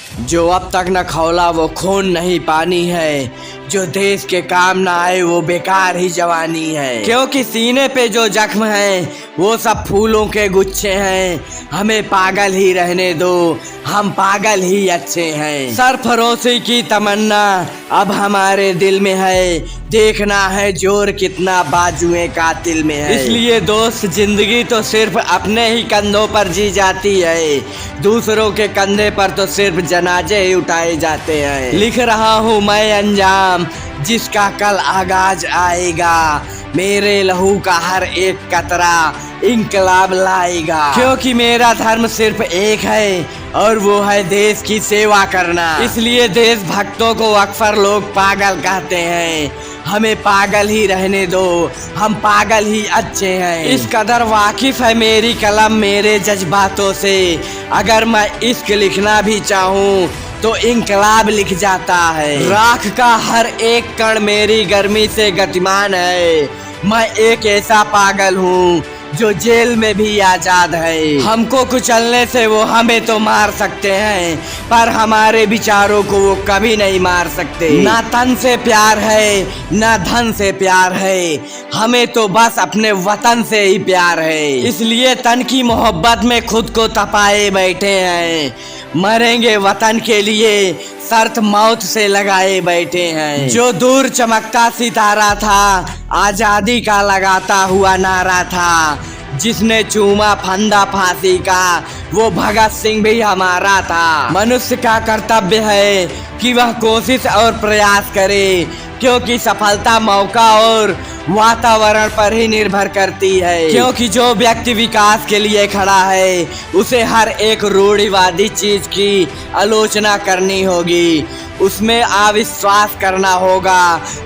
जो अब तक न खौला वो खून नहीं पानी है, जो देश के काम ना आए वो बेकार ही जवानी है। क्योंकि सीने पे जो जख्म है वो सब फूलों के गुच्छे हैं। हमें पागल ही रहने दो, हम पागल ही अच्छे हैं। सरफरोशी की तमन्ना अब हमारे दिल में है, देखना है जोर कितना बाजुए कातिल में है। इसलिए दोस्त जिंदगी तो सिर्फ अपने ही कंधों पर जी जाती है, दूसरों के कंधे पर तो सिर्फ जनाजे ही उठाए जाते हैं। लिख रहा हूँ मैं अंजाम जिसका कल आगाज आएगा, मेरे लहू का हर एक कतरा इंकलाब लाएगा। क्योंकि मेरा धर्म सिर्फ एक है और वो है देश की सेवा करना। इसलिए देशभक्तों को अक्सर लोग पागल कहते हैं, हमें पागल ही रहने दो, हम पागल ही अच्छे हैं। इस कदर वाकिफ है मेरी कलम मेरे जज्बातों से, अगर मैं इश्क लिखना भी चाहूँ तो इंकलाब लिख जाता है। राख का हर एक कण मेरी गर्मी से गतिमान है, मैं एक ऐसा पागल हूँ जो जेल में भी आजाद है। हमको कुचलने से वो हमें तो मार सकते हैं, पर हमारे विचारों को वो कभी नहीं मार सकते। ना तन से प्यार है ना धन से प्यार है, हमें तो बस अपने वतन से ही प्यार है। इसलिए तन की मोहब्बत में खुद को तपाए बैठे हैं, मरेंगे वतन के लिए शर्त मौत से लगाए बैठे हैं। जो दूर चमकता सितारा था आजादी का लगाता हुआ नारा था, जिसने चूमा फंदा फांसी का वो भगत सिंह भी हमारा था। मनुष्य का कर्तव्य है कि वह कोशिश और प्रयास करे, क्योंकि सफलता मौका और वातावरण पर ही निर्भर करती है। क्योंकि जो व्यक्ति विकास के लिए खड़ा है उसे हर एक रूढ़िवादी चीज की आलोचना करनी होगी, उसमें अविश्वास करना होगा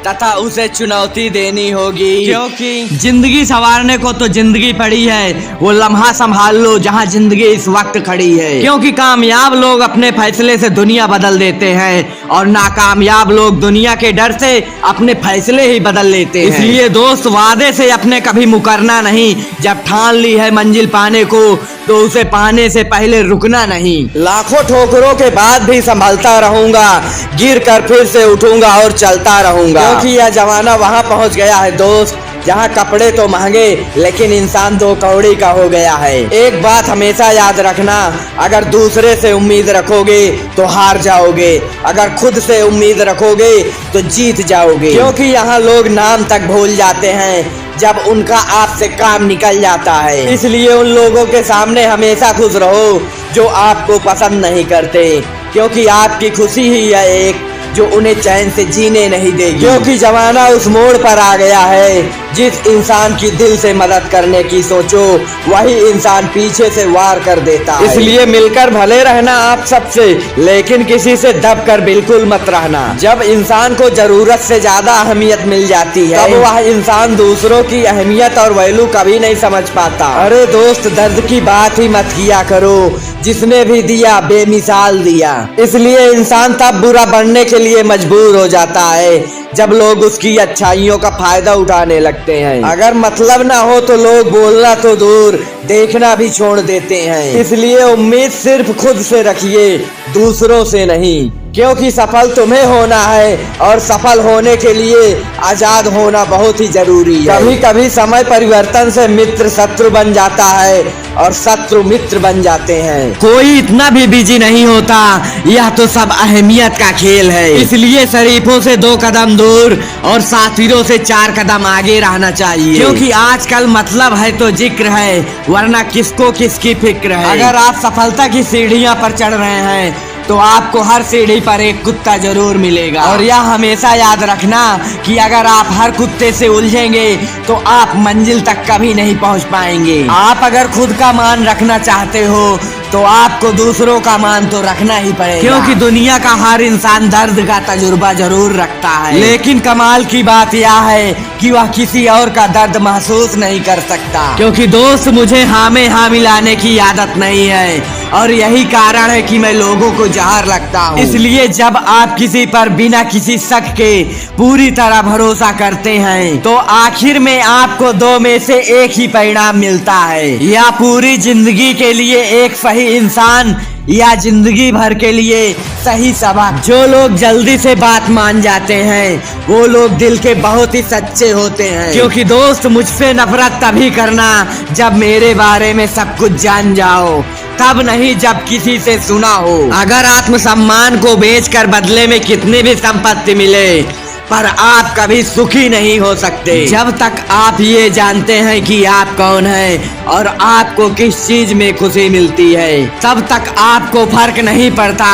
तथा उसे चुनौती देनी होगी। क्योंकि जिंदगी संवारने को तो जिंदगी पड़ी है, वो लम्हा संभाल लो जहां जिंदगी इस वक्त खड़ी है। क्योंकि कामयाब लोग अपने फैसले से दुनिया बदल देते हैं और नाकामयाब लोग दुनिया के डर से अपने फैसले ही बदल लेते हैं। इसलिए दोस्त वादे से अपने कभी मुकरना नहीं, जब ठान ली है मंजिल पाने को तो उसे पाने से पहले रुकना नहीं। लाखों ठोकरों के बाद भी संभलता रहूंगा, गिर कर फिर से उठूंगा और चलता रहूंगा। क्योंकि यह जमाना वहां पहुंच गया है दोस्त जहां कपड़े तो महंगे लेकिन इंसान दो कौड़ी का हो गया है। एक बात हमेशा याद रखना, अगर दूसरे से उम्मीद रखोगे तो हार जाओगे, अगर खुद से उम्मीद रखोगे तो जीत जाओगे। क्योंकि यहाँ लोग नाम तक भूल जाते हैं जब उनका आपसे काम निकल जाता है। इसलिए उन लोगों के सामने हमेशा खुश रहो जो आपको पसंद नहीं करते, क्योंकि आपकी खुशी ही है एक जो उन्हें चैन से जीने नहीं देगी। क्योंकि जमाना उस मोड़ पर आ गया है, जिस इंसान की दिल से मदद करने की सोचो वही इंसान पीछे से वार कर देता है। इसलिए मिलकर भले रहना आप सबसे, लेकिन किसी से दब कर बिल्कुल मत रहना। जब इंसान को जरूरत से ज्यादा अहमियत मिल जाती है तब वह इंसान दूसरों की अहमियत और वैल्यू कभी नहीं समझ पाता। अरे दोस्त दर्द की बात ही मत किया करो, जिसने भी दिया बेमिसाल दिया। इसलिए इंसान तब बुरा बनने के लिए मजबूर हो जाता है जब लोग उसकी अच्छाइयों का फायदा उठाने लगते हैं। अगर मतलब ना हो तो लोग बोलना तो दूर देखना भी छोड़ देते हैं। इसलिए उम्मीद सिर्फ खुद से रखिए, दूसरों से नहीं। क्योंकि सफल तुम्हें होना है और सफल होने के लिए आजाद होना बहुत ही जरूरी है। कभी कभी समय परिवर्तन से मित्र शत्रु बन जाता है और शत्रु मित्र बन जाते हैं। कोई इतना भी बिजी नहीं होता, यह तो सब अहमियत का खेल है। इसलिए शरीफों से 2 कदम दूर और साथिरों से 4 कदम आगे रहना चाहिए। क्योंकि आजकल मतलब है तो जिक्र है, वरना किसको किसकी फिक्र है। अगर आप सफलता की सीढ़ियां पर चढ़ रहे हैं तो आपको हर सीढ़ी पर एक कुत्ता जरूर मिलेगा। और यह हमेशा याद रखना कि अगर आप हर कुत्ते से उलझेंगे तो आप मंजिल तक कभी नहीं पहुंच पाएंगे। आप अगर खुद का मान रखना चाहते हो तो आपको दूसरों का मान तो रखना ही पड़ेगा। क्योंकि दुनिया का हर इंसान दर्द का तजुर्बा जरूर रखता है, लेकिन कमाल की बात यह है कि वह किसी और का दर्द महसूस नहीं कर सकता। क्योंकि दोस्त मुझे हाँ में हाँ मिलाने की आदत नहीं है और यही कारण है कि मैं लोगों को जहर लगता हूँ। इसलिए जब आप किसी पर बिना किसी शक के पूरी तरह भरोसा करते हैं तो आखिर में आपको 2 में से एक ही परिणाम मिलता है, या पूरी जिंदगी के लिए एक सही इंसान या जिंदगी भर के लिए सही सबक। जो लोग जल्दी से बात मान जाते हैं वो लोग दिल के बहुत ही सच्चे होते हैं। क्योंकि दोस्त, मुझसे नफरत तभी करना जब मेरे बारे में सब कुछ जान जाओ, तब नहीं जब किसी से सुना हो। अगर आत्मसम्मान को बेचकर बदले में कितनी भी संपत्ति मिले, पर आप कभी सुखी नहीं हो सकते जब तक आप ये जानते हैं कि आप कौन हैं और आपको किस चीज में खुशी मिलती है। तब तक आपको फर्क नहीं पड़ता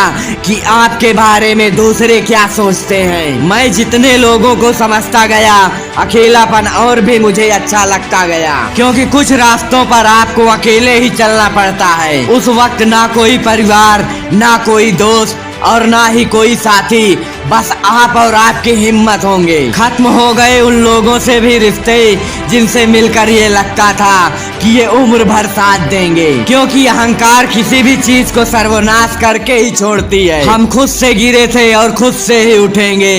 कि आपके बारे में दूसरे क्या सोचते हैं। मैं जितने लोगों को समझता गया, अकेलापन और भी मुझे अच्छा लगता गया, क्योंकि कुछ रास्तों पर आपको अकेले ही चलना पड़ता है। उस वक्त ना कोई परिवार, ना कोई दोस्त और ना ही कोई साथी, बस आप और आपकी हिम्मत होंगे। खत्म हो गए उन लोगों से भी रिश्ते जिनसे मिलकर ये लगता था कि ये उम्र भर साथ देंगे, क्योंकि अहंकार किसी भी चीज को सर्वनाश करके ही छोड़ती है। हम खुद से गिरे थे और खुद से ही उठेंगे।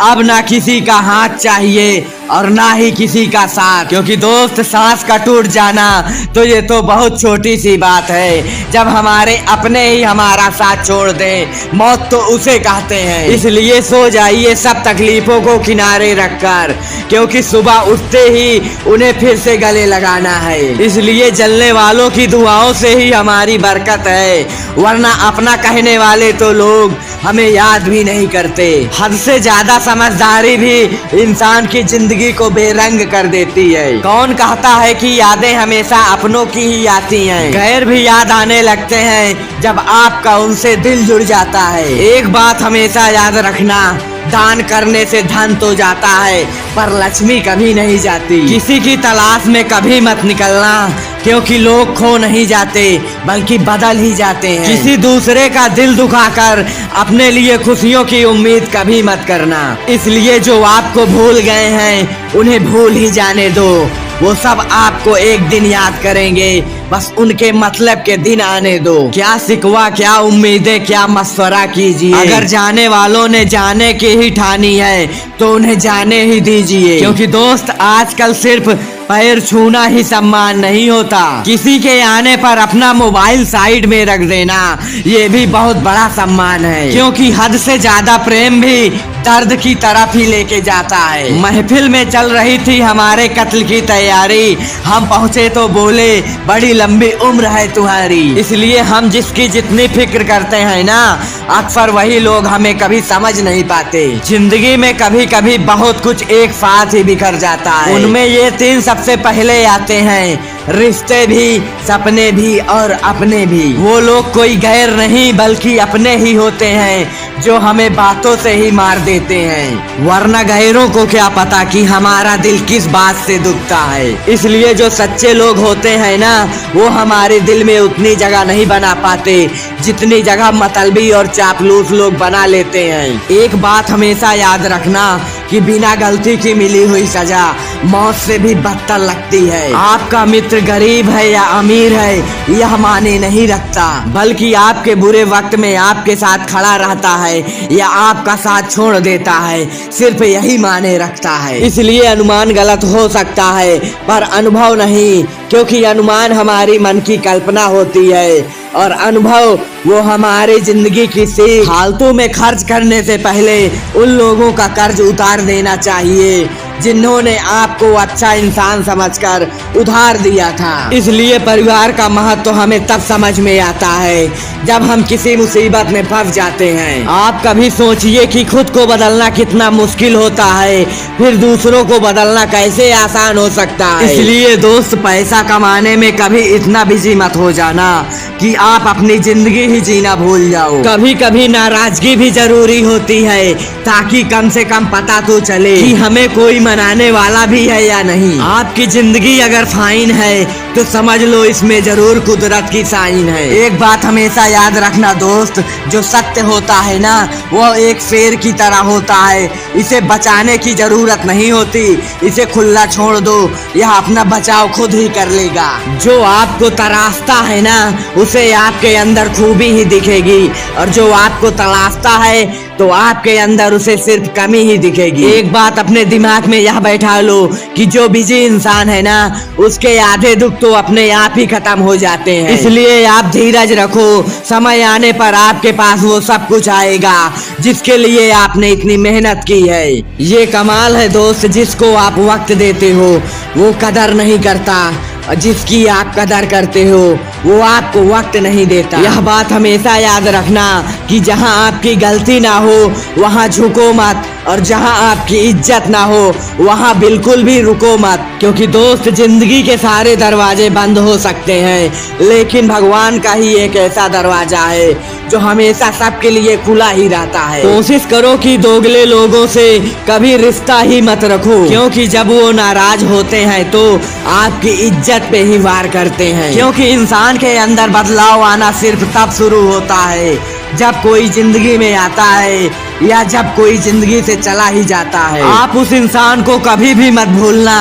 अब ना किसी का हाथ चाहिए और ना ही किसी का साथ, क्योंकि दोस्त, सांस का टूट जाना तो ये तो बहुत छोटी सी बात है। जब हमारे अपने ही हमारा साथ छोड़ दें, मौत तो उसे कहते हैं। इसलिए सो जाइए सब तकलीफों को किनारे रखकर, क्योंकि सुबह उठते ही उन्हें फिर से गले लगाना है। इसलिए जलने वालों की दुआओं से ही हमारी बरकत है, वरना अपना कहने वाले तो लोग हमें याद भी नहीं करते। हद से ज्यादा समझदारी भी इंसान की जिंदगी को बेरंग कर देती है। कौन कहता है कि यादें हमेशा अपनों की ही आती हैं? गैर भी याद आने लगते हैं जब आपका उनसे दिल जुड़ जाता है। एक बात हमेशा याद रखना, दान करने से धन तो जाता है, पर लक्ष्मी कभी नहीं जाती। किसी की तलाश में कभी मत निकलना, क्योंकि लोग खो नहीं जाते बल्कि बदल ही जाते हैं। किसी दूसरे का दिल दुखाकर अपने लिए खुशियों की उम्मीद कभी मत करना। इसलिए जो आपको भूल गए हैं उन्हें भूल ही जाने दो। वो सब आपको एक दिन याद करेंगे, बस उनके मतलब के दिन आने दो। क्या सिकवा, क्या उम्मीदें, क्या मशवरा कीजिए। अगर जाने वालों ने जाने की ही ठानी है तो उन्हें जाने ही दीजिए, क्योंकि दोस्त, आजकल सिर्फ पैर छूना ही सम्मान नहीं होता। किसी के आने पर अपना मोबाइल साइड में रख देना ये भी बहुत बड़ा सम्मान है, क्योंकि हद से ज्यादा प्रेम भी दर्द की तरफ ही लेके जाता है। महफिल में चल रही थी हमारे कत्ल की तैयारी, हम पहुँचे तो बोले बड़ी लंबी उम्र है तुम्हारी। इसलिए हम जिसकी जितनी फिक्र करते हैं ना, अक्सर वही लोग हमें कभी समझ नहीं पाते। जिंदगी में कभी कभी बहुत कुछ एक साथ ही बिखर जाता है। उनमें ये तीन सबसे पहले आते हैं, रिश्ते भी, सपने भी और अपने भी। वो लोग कोई गैर नहीं बल्कि अपने ही होते हैं जो हमें बातों से ही मार देते हैं, वरना गैरों को क्या पता कि हमारा दिल किस बात से दुखता है। इसलिए जो सच्चे लोग होते हैं ना, वो हमारे दिल में उतनी जगह नहीं बना पाते जितनी जगह मतलबी और चापलूस लोग बना लेते हैं। एक बात हमेशा याद रखना कि बिना गलती की मिली हुई सजा मौत से भी बदतर लगती है। आपका मित्र गरीब है या अमीर है यह माने नहीं रखता, बल्कि आपके बुरे वक्त में आपके साथ खड़ा रहता है या आपका साथ छोड़ देता है, सिर्फ यही माने रखता है। इसलिए अनुमान गलत हो सकता है पर अनुभव नहीं, क्योंकि अनुमान हमारी मन की कल्पना होती है और अनुभव वो हमारी जिंदगी की सीख। फालतू में खर्च करने से पहले उन लोगों का कर्ज उतार देना चाहिए जिन्होंने आपको अच्छा इंसान समझकर उधार दिया था। इसलिए परिवार का महत्व हमें तब समझ में आता है जब हम किसी मुसीबत में फंस जाते हैं। आप कभी सोचिए कि खुद को बदलना कितना मुश्किल होता है, फिर दूसरों को बदलना कैसे आसान हो सकता है। इसलिए दोस्त, पैसा कमाने में कभी इतना बिजी मत हो जाना कि आप अपनी जिंदगी ही जीना भूल जाओ। कभी कभी नाराजगी भी जरूरी होती है, ताकि कम से कम पता तो चले कि हमें कोई मनाने वाला भी है या नहीं। आपकी जिंदगी अगर फाइन है तो समझ लो इसमें जरूर कुदरत की साइन है। एक बात हमेशा याद रखना दोस्त, जो सत्य होता है ना, वो एक शेर की तरह होता है। इसे बचाने की जरूरत नहीं होती, इसे खुला छोड़ दो, यह अपना बचाव खुद ही कर लेगा। जो आपको तराशता है ना, उसे आपके अंदर खूबी ही दिखेगी, और जो आपको तलाशता है तो आपके अंदर उसे सिर्फ कमी ही दिखेगी। एक बात अपने दिमाग में यह बैठा लो कि जो बिजी इंसान है ना, उसके आधे दुख तो अपने आप ही खत्म हो जाते हैं। इसलिए आप धीरज रखो, समय आने पर आपके पास वो सब कुछ आएगा जिसके लिए आपने इतनी मेहनत की है। ये कमाल है दोस्त, जिसको आप वक्त देते हो वो कदर नहीं करता, और जिसकी आप कदर करते हो वो आपको वक्त नहीं देता। यह बात हमेशा याद रखना कि जहां आपकी गलती ना हो वहां झुको मत, और जहां आपकी इज्जत ना हो वहां बिल्कुल भी रुको मत। क्योंकि दोस्त, जिंदगी के सारे दरवाजे बंद हो सकते हैं, लेकिन भगवान का ही एक ऐसा दरवाजा है जो हमेशा सबके लिए खुला ही रहता है। कोशिश करो कि दोगले लोगों से कभी रिश्ता ही मत रखो, क्योंकि जब वो नाराज होते हैं तो आपकी इज्जत पे ही वार करते हैं। क्योंकि इंसान के अंदर बदलाव आना सिर्फ तब शुरू होता है जब कोई जिंदगी में आता है या जब कोई जिंदगी से चला ही जाता है। आप उस इंसान को कभी भी मत भूलना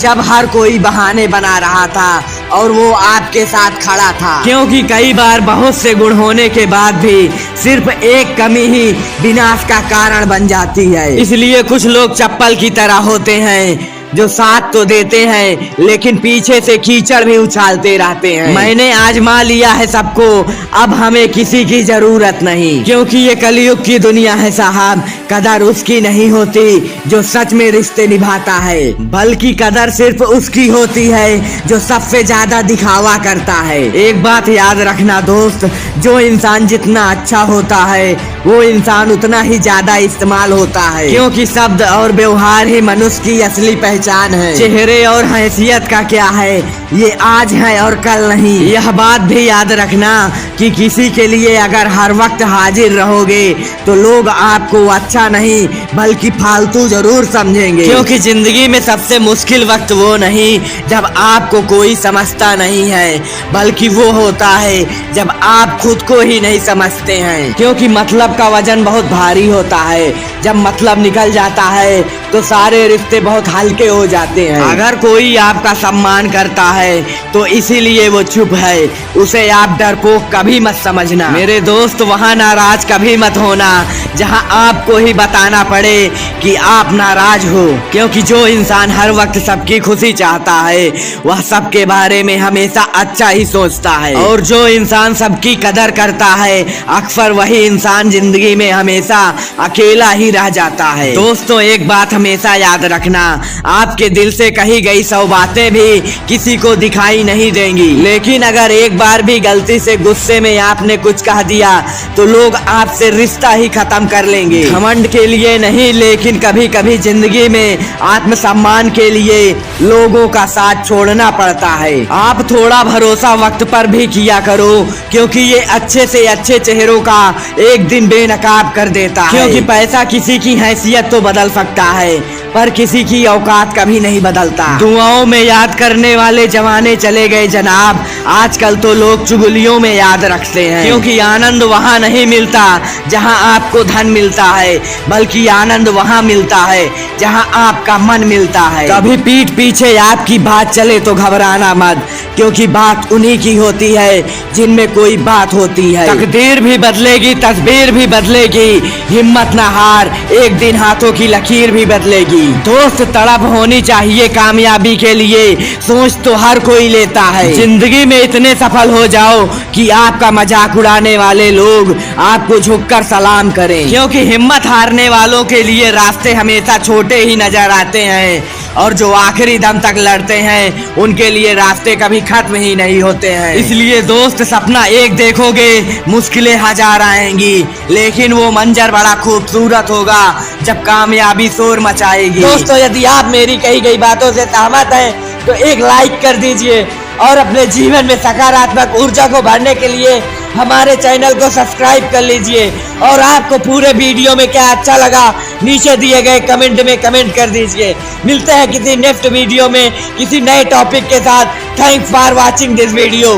जब हर कोई बहाने बना रहा था और वो आपके साथ खड़ा था, क्योंकि कई बार बहुत से गुण होने के बाद भी सिर्फ एक कमी ही विनाश का कारण बन जाती है। इसलिए कुछ लोग चप्पल की तरह होते हैं जो साथ तो देते हैं लेकिन पीछे से कीचड़ भी उछालते रहते हैं। मैंने आजमा लिया है सबको, अब हमें किसी की जरूरत नहीं, क्योंकि ये कलयुग की दुनिया है साहब। कदर उसकी नहीं होती जो सच में रिश्ते निभाता है, बल्कि कदर सिर्फ उसकी होती है जो सबसे ज्यादा दिखावा करता है। एक बात याद रखना दोस्त, जो इंसान जितना अच्छा होता है वो इंसान उतना ही ज्यादा इस्तेमाल होता है, क्योंकि शब्द और व्यवहार ही मनुष्य की असली पहचान है। चेहरे और हैसियत का क्या है, ये आज है और कल नहीं। यह बात भी याद रखना कि किसी के लिए अगर हर वक्त हाजिर रहोगे तो लोग आपको अच्छा नहीं बल्कि फालतू जरूर समझेंगे, क्योंकि जिंदगी में सबसे मुश्किल वक्त वो नहीं जब आपको कोई समझता नहीं है, बल्कि वो होता है जब आप खुद को ही नहीं समझते हैं। क्योंकि मतलब का वजन बहुत भारी होता है, जब मतलब निकल जाता है तो सारे रिश्ते बहुत हल्के हो जाते हैं। अगर कोई आपका सम्मान करता है तो इसीलिए वो चुप है, उसे आप डरपोक कभी मत समझना। मेरे दोस्त, वहाँ नाराज कभी मत होना जहाँ आपको ही बताना पड़े कि आप नाराज हो, क्योंकि जो इंसान हर वक्त सबकी खुशी चाहता है वह सबके बारे में हमेशा अच्छा ही सोचता है, और जो इंसान सबकी कदर करता है अक्सर वही इंसान जिंदगी में हमेशा अकेला ही रह जाता है। दोस्तों, एक बात हमेशा याद रखना, आपके दिल से कही गई 100 बातें भी किसी को दिखाई नहीं देंगी, लेकिन अगर एक बार भी गलती से गुस्से में आपने कुछ कह दिया तो लोग आपसे रिश्ता ही खत्म कर लेंगे। घमंड के लिए नहीं, लेकिन कभी कभी जिंदगी में आत्मसम्मान के लिए लोगों का साथ छोड़ना पड़ता है। आप थोड़ा भरोसा वक्त पर भी किया करो, क्योंकि ये अच्छे से अच्छे चेहरों का एक दिन बेनकाब कर देता है। क्योंकि पैसा किसी की हैसियत तो बदल सकता है पर किसी की औकात कभी नहीं बदलता। दुआओं में याद करने वाले जमाने चले गए जनाब, आजकल तो लोग चुगलियों में याद रखते हैं, क्योंकि आनंद वहाँ नहीं मिलता जहाँ आपको धन मिलता है, बल्कि आनंद वहाँ मिलता है जहाँ आपका मन मिलता है। कभी पीठ पीछे आपकी बात चले तो घबराना मत, क्योंकि बात उन्हीं की होती है जिनमें कोई बात होती है। तकदीर भी बदलेगी, तस्वीर भी बदलेगी, हिम्मत न हार, एक दिन हाथों की लकीर भी बदलेगी। दोस्त, तड़प होनी चाहिए कामयाबी के लिए, सोच तो हर कोई लेता है। जिंदगी में इतने सफल हो जाओ कि आपका मजाक उड़ाने वाले लोग आपको झुककर सलाम करें, क्योंकि हिम्मत हारने वालों के लिए रास्ते हमेशा छोटे ही नजर आते हैं, और जो आखिरी दम तक लड़ते हैं उनके लिए रास्ते कभी खत्म ही नहीं होते हैं। इसलिए दोस्त, सपना एक देखोगे, मुश्किलें हजार आएंगी, लेकिन वो मंजर बड़ा खूबसूरत होगा जब कामयाबी शोर मचाएगी। दोस्तों, यदि आप मेरी कही गई बातों से सहमत हैं तो एक लाइक कर दीजिए, और अपने जीवन में सकारात्मक ऊर्जा को भरने के लिए हमारे चैनल को सब्सक्राइब कर लीजिए। और आपको पूरे वीडियो में क्या अच्छा लगा नीचे दिए गए कमेंट में कमेंट कर दीजिए। मिलते हैं किसी नेक्स्ट वीडियो में किसी नए टॉपिक के साथ। Thanks for watching this video.